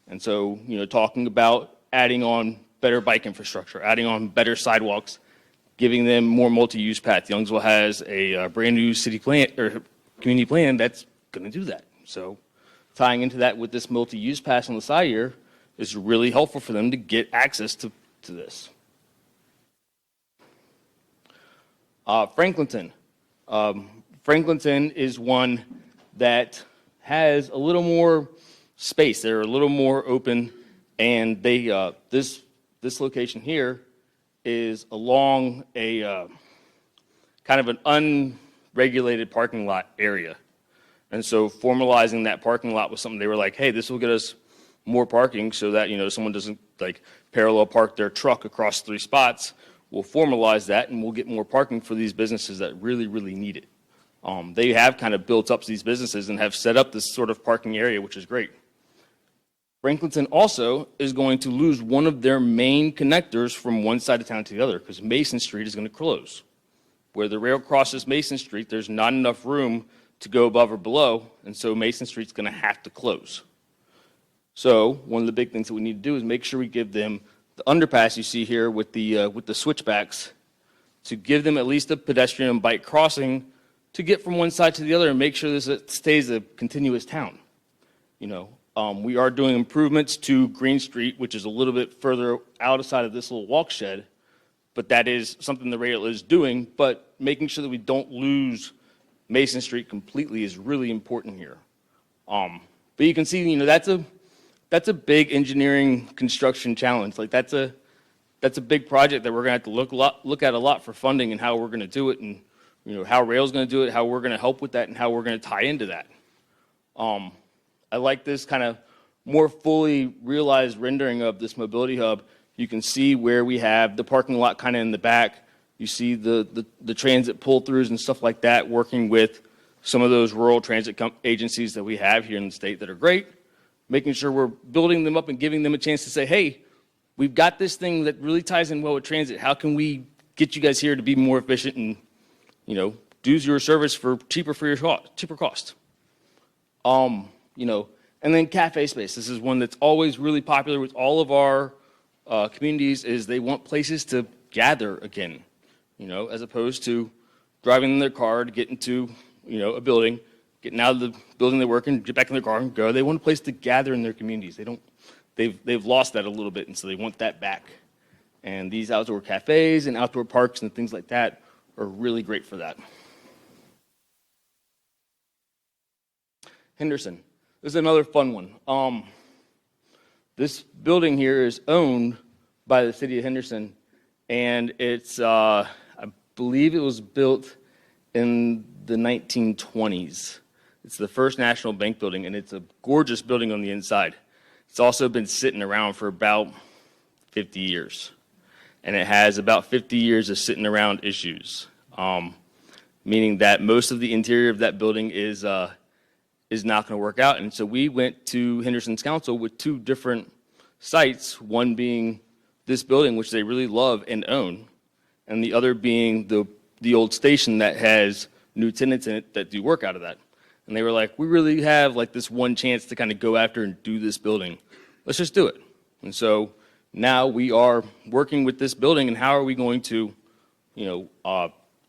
And so, talking about adding on better bike infrastructure, adding on better sidewalks, giving them more multi-use paths. Youngsville has a brand new city plan or community plan that's going to do that. So tying into that with this multi-use pass on the side here is really helpful for them to get access to this. Franklinton. Franklinton is one that has a little more space. They're a little more open, and they this location here is along a kind of an unregulated parking lot area. And so formalizing that parking lot was something they were like, hey, this will get us more parking so that, someone doesn't like parallel park their truck across 3 spots. We'll formalize that and we'll get more parking for these businesses that really, really need it. They have kind of built up these businesses and have set up this sort of parking area, which is great. Franklinton also is going to lose one of their main connectors from one side of town to the other because Mason Street is going to close. Where the rail crosses Mason Street, there's not enough room to go above or below, and so Mason Street's going to have to close. So one of the big things that we need to do is make sure we give them the underpass you see here with the switchbacks to give them at least a pedestrian and bike crossing to get from one side to the other and make sure this stays a continuous town. We are doing improvements to Green Street, which is a little bit further outside of this little walk shed, but that is something the rail is doing. But making sure that we don't lose Mason Street completely is really important here. But you can see, that's a big engineering construction challenge. Like that's a big project that we're going to have to look at a lot for funding and how we're going to do it, and how rail's going to do it, how we're going to help with that, and how we're going to tie into that. I like this kind of more fully realized rendering of this mobility hub. You can see where we have the parking lot kind of in the back. You see the transit pull-throughs and stuff like that, working with some of those rural transit agencies that we have here in the state that are great, making sure we're building them up and giving them a chance to say, hey, we've got this thing that really ties in well with transit. How can we get you guys here to be more efficient and, do your service for cheaper cost? And then cafe space. This is one that's always really popular with all of our communities, is they want places to gather again, as opposed to driving in their car to get into, a building, getting out of the building they work in, get back in their car and go. They want a place to gather in their communities. They've lost that a little bit, and so they want that back. And these outdoor cafes and outdoor parks and things like that are really great for that. Henderson. This is another fun one. This building here is owned by the city of Henderson, and it's, I believe it was built in the 1920s. It's the First National Bank building, and it's a gorgeous building on the inside. It's also been sitting around for about 50 years, and it has about 50 years of sitting around issues, meaning that most of the interior of that building is not going to work out. And so we went to Henderson's council with 2 different sites, one being this building, which they really love and own, and the other being the old station that has new tenants in it that do work out of that. And they were like, we really have like this one chance to kind of go after and do this building. Let's just do it. And so now we are working with this building, and how are we going to,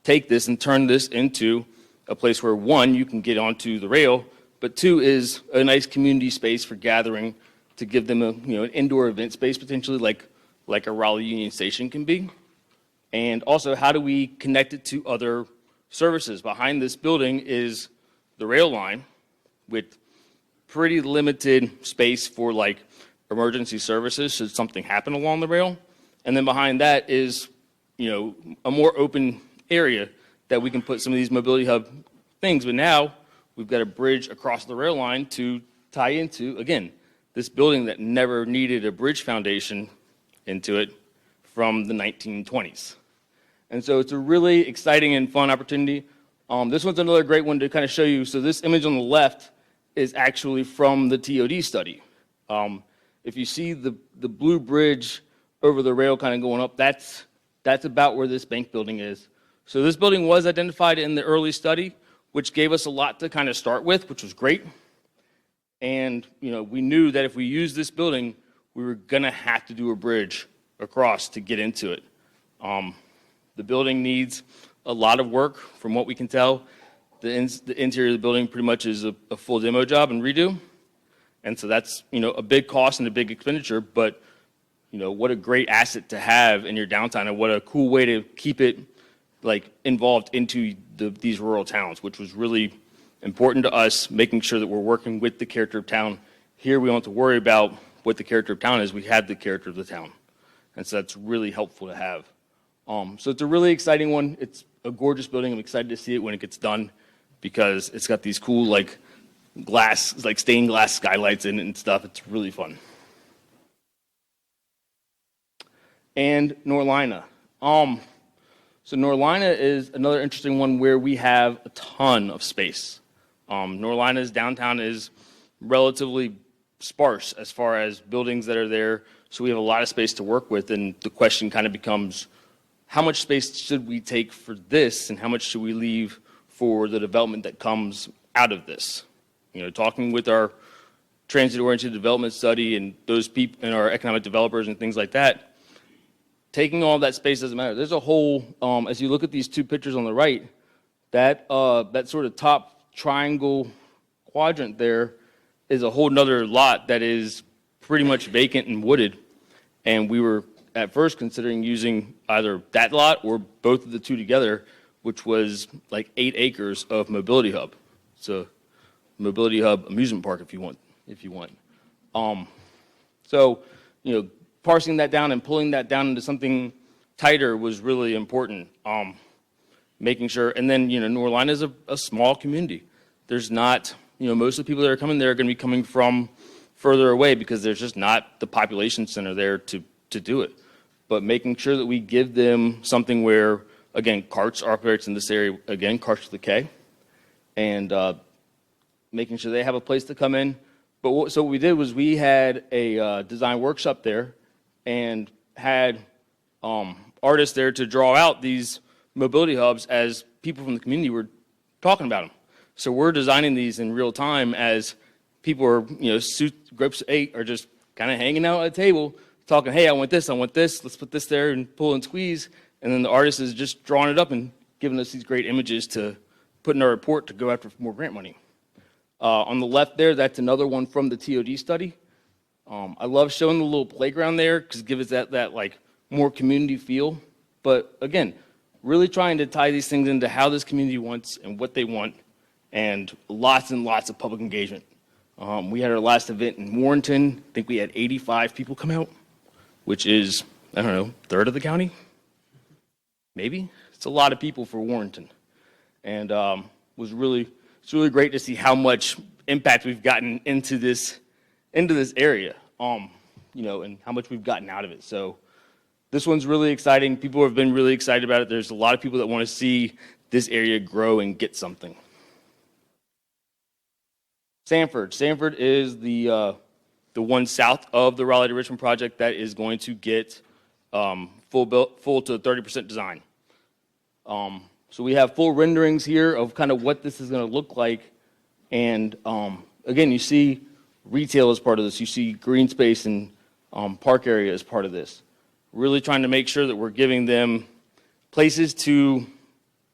take this and turn this into a place where, 1, you can get onto the rail, but 2 is a nice community space for gathering, to give them an indoor event space potentially like a Raleigh Union Station can be. And also, how do we connect it to other services? Behind this building is the rail line with pretty limited space for like emergency services should something happen along the rail. And then behind that is, a more open area that we can put some of these mobility hub things. But now we've got a bridge across the rail line to tie into, again, this building that never needed a bridge foundation into it from the 1920s. And so it's a really exciting and fun opportunity. This one's another great one to kind of show you. So this image on the left is actually from the TOD study. If you see the blue bridge over the rail kind of going up, that's about where this bank building is. So this building was identified in the early study. which gave us a lot to kind of start with, which was great. And, we knew that if we used this building, we were going to have to do a bridge across to get into it. The building needs a lot of work from what we can tell. The interior of the building pretty much is a full demo job and redo. And so that's, a big cost and a big expenditure, but, what a great asset to have in your downtown and what a cool way to keep it involved into these rural towns, which was really important to us, making sure that we're working with the character of town. Here we don't have to worry about what the character of town is. We have the character of the town. And so that's really helpful to have. So it's a really exciting one. It's a gorgeous building. I'm excited to see it when it gets done because it's got these cool glass, stained glass skylights in it and stuff. It's really fun. And Norlina. So Norlina is another interesting one where we have a ton of space. Norlina's downtown is relatively sparse as far as buildings that are there, so we have a lot of space to work with, and the question kind of becomes, how much space should we take for this, and how much should we leave for the development that comes out of this? Talking with our transit-oriented development study and those people and our economic developers and things like that, taking all that space doesn't matter. There's a whole, as you look at these two pictures on the right, that sort of top triangle quadrant there is a whole nother lot that is pretty much vacant and wooded. And we were at first considering using either that lot or both of the two together, which was 8 acres of mobility hub. It's a mobility hub amusement park if you want. So, parsing that down and pulling that down into something tighter was really important. Making sure, and then, Norlina is a small community. There's not, most of the people that are coming there are going to be coming from further away because there's just not the population center there to do it. But making sure that we give them something where, again, CARTS operates in this area, again, CARTS with the K, and making sure they have a place to come in. But so what we did was we had a design workshop there and had artists there to draw out these mobility hubs as people from the community were talking about them. So we're designing these in real time as people are, groups of 8 are just kind of hanging out at a table talking, hey, I want this, let's put this there and pull and squeeze. And then the artist is just drawing it up and giving us these great images to put in our report to go after more grant money. On the left there, that's another one from the TOD study. I love showing the little playground there because it gives us that more community feel. But again, really trying to tie these things into how this community wants and what they want, and lots of public engagement. We had our last event in Warrenton. I think we had 85 people come out, which is, I don't know, a third of the county? Maybe? It's a lot of people for Warrenton. And it's really great to see how much impact we've gotten into this area, and how much we've gotten out of it. So this one's really exciting. People have been really excited about it. There's a lot of people that want to see this area grow and get something. Sanford. Sanford is the one south of the Raleigh to Richmond project that is going to get full to 30% design. So we have full renderings here of kind of what this is going to look like. And again, you see retail as part of this. You see green space and park area as part of this. Really trying to make sure that we're giving them places to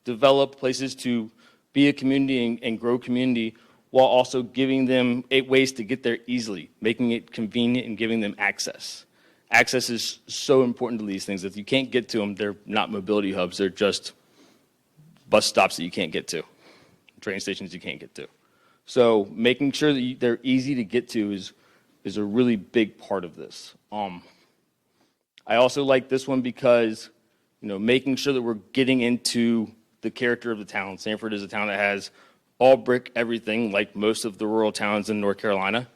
develop, places to be a community and grow community, while also giving them 8 ways to get there easily, making it convenient and giving them access. Access is so important to these things. If you can't get to them, they're not mobility hubs. They're just bus stops that you can't get to, train stations you can't get to. So making sure that they're easy to get to is a really big part of this. I also like this one because, making sure that we're getting into the character of the town. Sanford is a town that has all brick everything, like most of the rural towns in North Carolina,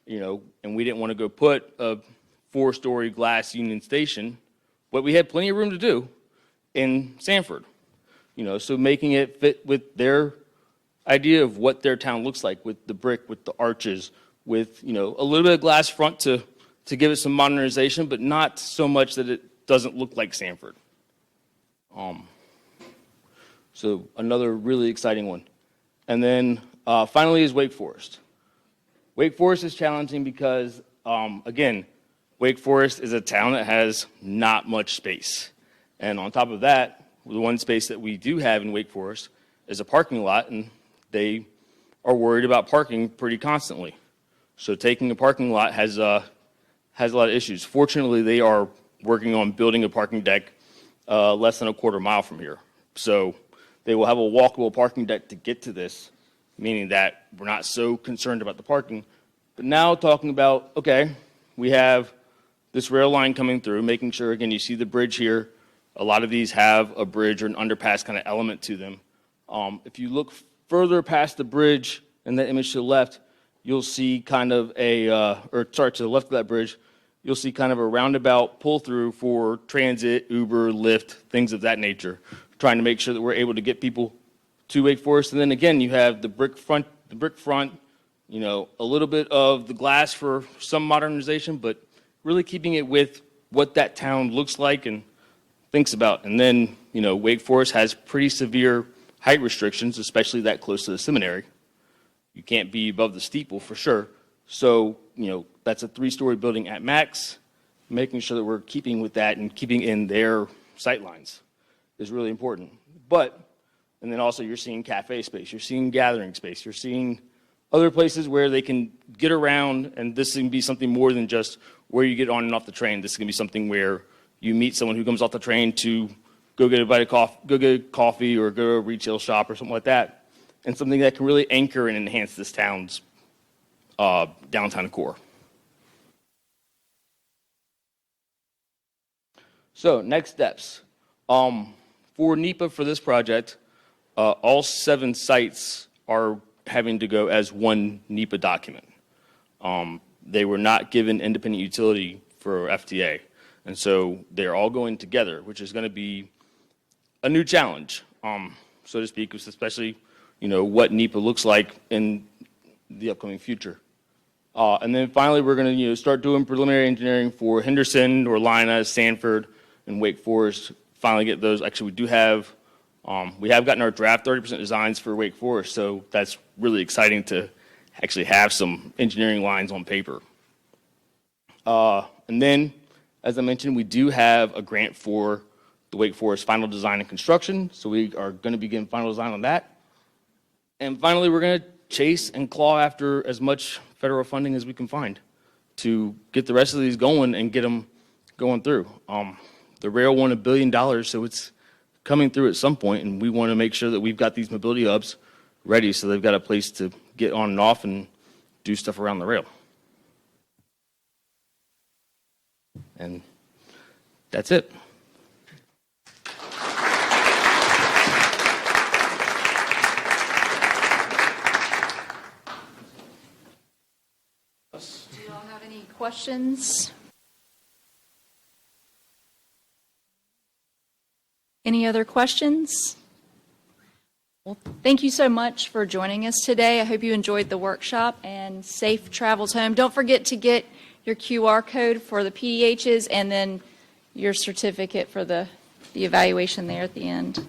and we didn't want to go put a 4-story glass Union Station, but we had plenty of room to do in Sanford, so making it fit with their idea of what their town looks like, with the brick, with the arches, with, a little bit of glass front to give it some modernization, but not so much that it doesn't look like Sanford. So another really exciting one. And then finally is Wake Forest. Wake Forest is challenging because, again, Wake Forest is a town that has not much space. And on top of that, the one space that we do have in Wake Forest is a parking lot, and they are worried about parking pretty constantly. So taking a parking lot has a lot of issues. Fortunately, they are working on building a parking deck less than a quarter mile from here. So they will have a walkable parking deck to get to this, meaning that we're not so concerned about the parking. But now talking about, okay, we have this rail line coming through, making sure, again, you see the bridge here. A lot of these have a bridge or an underpass kind of element to them. If you look further past the bridge in the image to the left, you'll see kind of to the left of that bridge, you'll see kind of a roundabout pull-through for transit, Uber, Lyft, things of that nature, trying to make sure that we're able to get people to Wake Forest. And then again, you have the brick front, you know, a little bit of the glass for some modernization, but really keeping it with what that town looks like and thinks about. And then, you know, Wake Forest has pretty severe height restrictions, especially that close to the seminary. You can't be above the steeple for sure. So, you know, that's a 3-story building at max. Making sure that we're keeping with that and keeping in their sight lines is really important. And then also you're seeing cafe space, you're seeing gathering space, you're seeing other places where they can get around, and this can be something more than just where you get on and off the train. This is going to be something where you meet someone who comes off the train to go get a bite of coffee, go get coffee or go to a retail shop or something like that, and something that can really anchor and enhance this town's downtown core. So next steps. For NEPA for this project, all 7 sites are having to go as one NEPA document. They were not given independent utility for FTA, and so they're all going together, which is going to be a new challenge, so to speak, especially, you know, what NEPA looks like in the upcoming future. And then finally, we're going to, you know, start doing preliminary engineering for Henderson, Norlina, Sanford, and Wake Forest. Finally get those. Actually, we have gotten our draft 30% designs for Wake Forest, so that's really exciting to actually have some engineering lines on paper. And then, as I mentioned, we do have a grant for the Wake Forest final design and construction, so we are going to begin final design on that. And finally, we're going to chase and claw after as much federal funding as we can find to get the rest of these going and get them going through. The rail won $1 billion, so it's coming through at some point, and we want to make sure that we've got these mobility hubs ready so they've got a place to get on and off and do stuff around the rail. And that's it. Do you all have any questions? Any other questions? Well, thank you so much for joining us today. I hope you enjoyed the workshop and safe travels home. Don't forget to get your QR code for the PDHs and then your certificate for the evaluation there at the end.